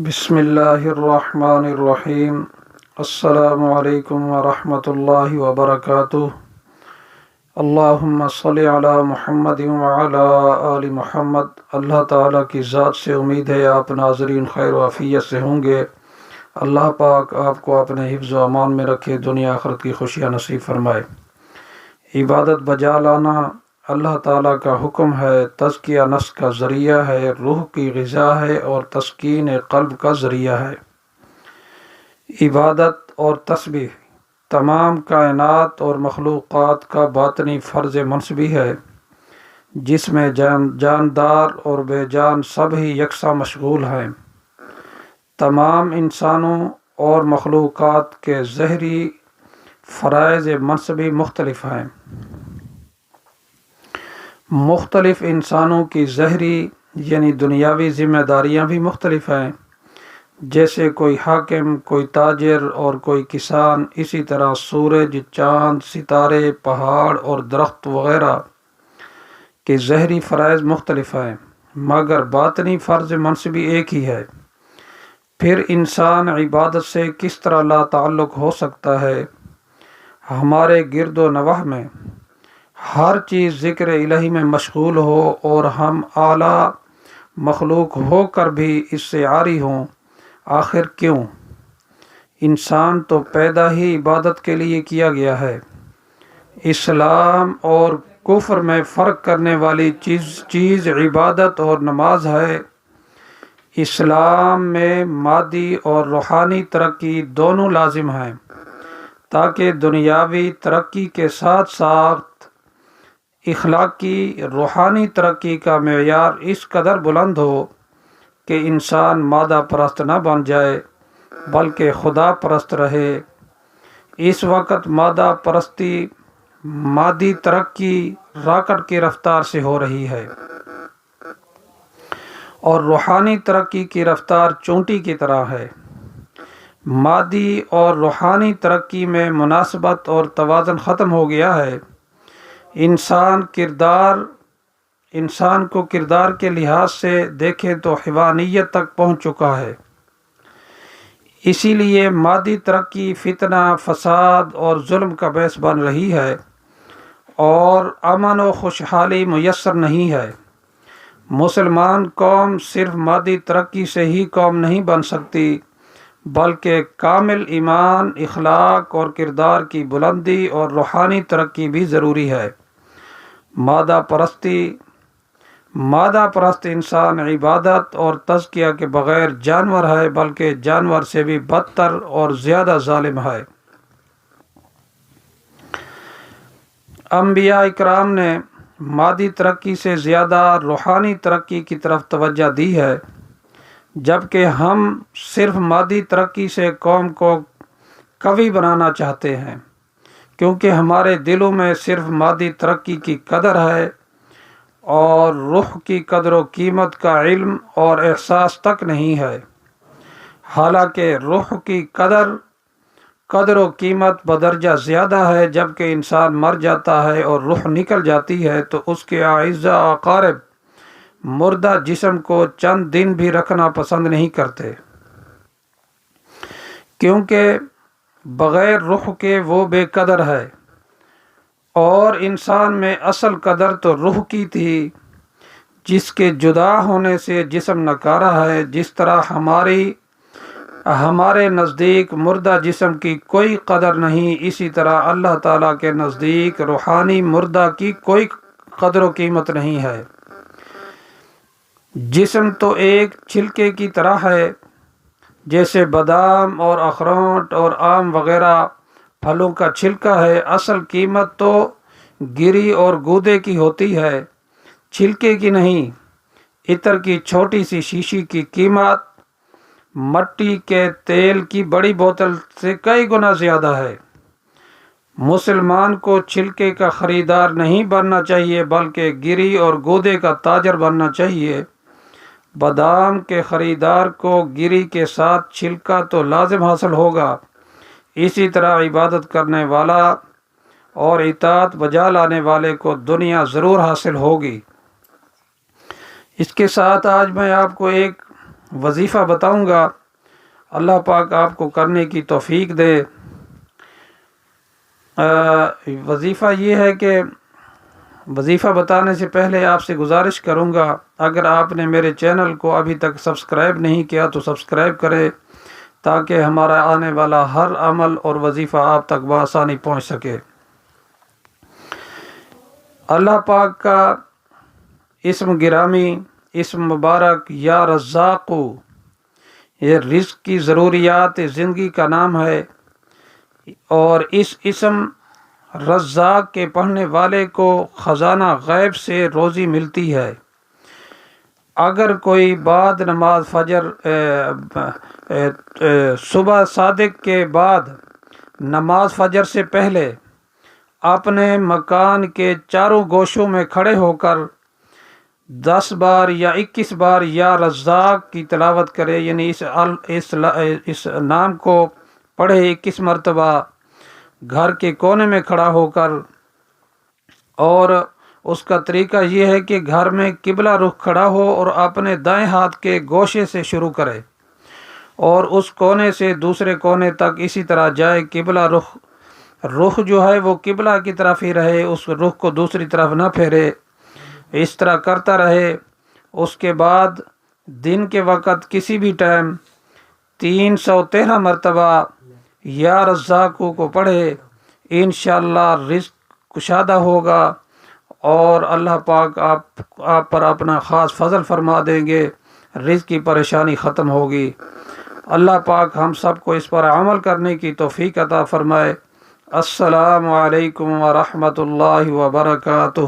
بسم اللہ الرحمن الرحیم۔ السلام علیکم ورحمۃ اللہ وبرکاتہ۔ اللہم صلی علی محمد وعلی آل محمد۔ اللہ تعالیٰ کی ذات سے امید ہے آپ ناظرین خیر و عافیت سے ہوں گے۔ اللہ پاک آپ کو اپنے حفظ و امان میں رکھے، دنیا آخرت کی خوشیاں نصیب فرمائے۔ عبادت بجا لانا اللہ تعالیٰ کا حکم ہے، تزکیہ نفس کا ذریعہ ہے، روح کی غذا ہے اور تسکین قلب کا ذریعہ ہے۔ عبادت اور تسبیح تمام کائنات اور مخلوقات کا باطنی فرض منصبی ہے، جس میں جاندار اور بے جان سب ہی یکساں مشغول ہیں۔ تمام انسانوں اور مخلوقات کے ظاہری فرائض منصبی مختلف ہیں۔ مختلف انسانوں کی ظاہری یعنی دنیاوی ذمہ داریاں بھی مختلف ہیں، جیسے کوئی حاکم، کوئی تاجر اور کوئی کسان۔ اسی طرح سورج، چاند، ستارے، پہاڑ اور درخت وغیرہ کے ظاہری فرائض مختلف ہیں، مگر باطنی فرض منصبی ایک ہی ہے۔ پھر انسان عبادت سے کس طرح لا تعلق ہو سکتا ہے؟ ہمارے گرد و نواح میں ہر چیز ذکر الہی میں مشغول ہو اور ہم اعلیٰ مخلوق ہو کر بھی اس سے عاری ہوں، آخر کیوں؟ انسان تو پیدا ہی عبادت کے لیے کیا گیا ہے۔ اسلام اور کفر میں فرق کرنے والی چیز عبادت اور نماز ہے۔ اسلام میں مادی اور روحانی ترقی دونوں لازم ہیں، تاکہ دنیاوی ترقی کے ساتھ ساتھ اخلاقی روحانی ترقی کا معیار اس قدر بلند ہو کہ انسان مادہ پرست نہ بن جائے بلکہ خدا پرست رہے۔ اس وقت مادہ پرستی مادی ترقی راکٹ کی رفتار سے ہو رہی ہے اور روحانی ترقی کی رفتار چونٹی کی طرح ہے۔ مادی اور روحانی ترقی میں مناسبت اور توازن ختم ہو گیا ہے۔ انسان کو کردار کے لحاظ سے دیکھیں تو حیوانیت تک پہنچ چکا ہے۔ اسی لیے مادی ترقی فتنہ، فساد اور ظلم کا باعث بن رہی ہے اور امن و خوشحالی میسر نہیں ہے۔ مسلمان قوم صرف مادی ترقی سے ہی قوم نہیں بن سکتی، بلکہ کامل ایمان، اخلاق اور کردار کی بلندی اور روحانی ترقی بھی ضروری ہے۔ مادہ پرست انسان عبادت اور تزکیہ کے بغیر جانور ہے، بلکہ جانور سے بھی بدتر اور زیادہ ظالم ہے۔ انبیاء اکرام نے مادی ترقی سے زیادہ روحانی ترقی کی طرف توجہ دی ہے، جبکہ ہم صرف مادی ترقی سے قوم کو قوی بنانا چاہتے ہیں، کیونکہ ہمارے دلوں میں صرف مادی ترقی کی قدر ہے اور روح کی قدر و قیمت کا علم اور احساس تک نہیں ہے۔ حالانکہ روح کی قدر و قیمت بدرجہ زیادہ ہے۔ جبکہ انسان مر جاتا ہے اور روح نکل جاتی ہے تو اس کے اعزاء و اقارب مردہ جسم کو چند دن بھی رکھنا پسند نہیں کرتے، کیونکہ بغیر روح کے وہ بے قدر ہے، اور انسان میں اصل قدر تو روح کی تھی، جس کے جدا ہونے سے جسم نکارہ ہے۔ جس طرح ہمارے نزدیک مردہ جسم کی کوئی قدر نہیں، اسی طرح اللہ تعالیٰ کے نزدیک روحانی مردہ کی کوئی قدر و قیمت نہیں ہے۔ جسم تو ایک چھلکے کی طرح ہے، جیسے بادام اور اخروٹ اور آم وغیرہ پھلوں کا چھلکا ہے۔ اصل قیمت تو گری اور گودے کی ہوتی ہے، چھلکے کی نہیں۔ عطر کی چھوٹی سی شیشی کی قیمت مٹی کے تیل کی بڑی بوتل سے کئی گنا زیادہ ہے۔ مسلمان کو چھلکے کا خریدار نہیں بننا چاہیے، بلکہ گری اور گودے کا تاجر بننا چاہیے۔ بادام کے خریدار کو گری کے ساتھ چھلکا تو لازم حاصل ہوگا، اسی طرح عبادت کرنے والا اور اطاعت بجا لانے والے کو دنیا ضرور حاصل ہوگی۔ اس کے ساتھ آج میں آپ کو ایک وظیفہ بتاؤں گا، اللہ پاک آپ کو کرنے کی توفیق دے۔ وظیفہ یہ ہے کہ وظیفہ بتانے سے پہلے آپ سے گزارش کروں گا، اگر آپ نے میرے چینل کو ابھی تک سبسکرائب نہیں کیا تو سبسکرائب کرے، تاکہ ہمارا آنے والا ہر عمل اور وظیفہ آپ تک بآسانی پہنچ سکے۔ اللہ پاک کا اسم گرامی، اسم مبارک یا رزاق، یہ رزق کی ضروریات زندگی کا نام ہے، اور اس اسم رزاق کے پڑھنے والے کو خزانہ غیب سے روزی ملتی ہے۔ اگر کوئی بعد نماز فجر صبح صادق کے بعد نماز فجر سے پہلے اپنے مکان کے چاروں گوشوں میں کھڑے ہو کر 10 بار یا 21 بار یا رزاق کی تلاوت کرے، یعنی اس نام کو پڑھے 21 مرتبہ گھر کے کونے میں کھڑا ہو کر، اور اس کا طریقہ یہ ہے کہ گھر میں قبلہ رخ کھڑا ہو اور اپنے دائیں ہاتھ کے گوشے سے شروع کرے اور اس کونے سے دوسرے کونے تک اسی طرح جائے۔ قبلہ رخ جو ہے وہ قبلہ کی طرف ہی رہے، اس رخ کو دوسری طرف نہ پھیرے، اس طرح کرتا رہے۔ اس کے بعد دن کے وقت کسی بھی ٹائم 313 مرتبہ یا رزاقو کو پڑھے، انشاءاللہ رزق کشادہ ہوگا اور اللہ پاک آپ پر اپنا خاص فضل فرما دیں گے، رزق کی پریشانی ختم ہوگی۔ اللہ پاک ہم سب کو اس پر عمل کرنے کی توفیق عطا فرمائے۔ السلام علیکم ورحمۃ اللہ وبرکاتہ۔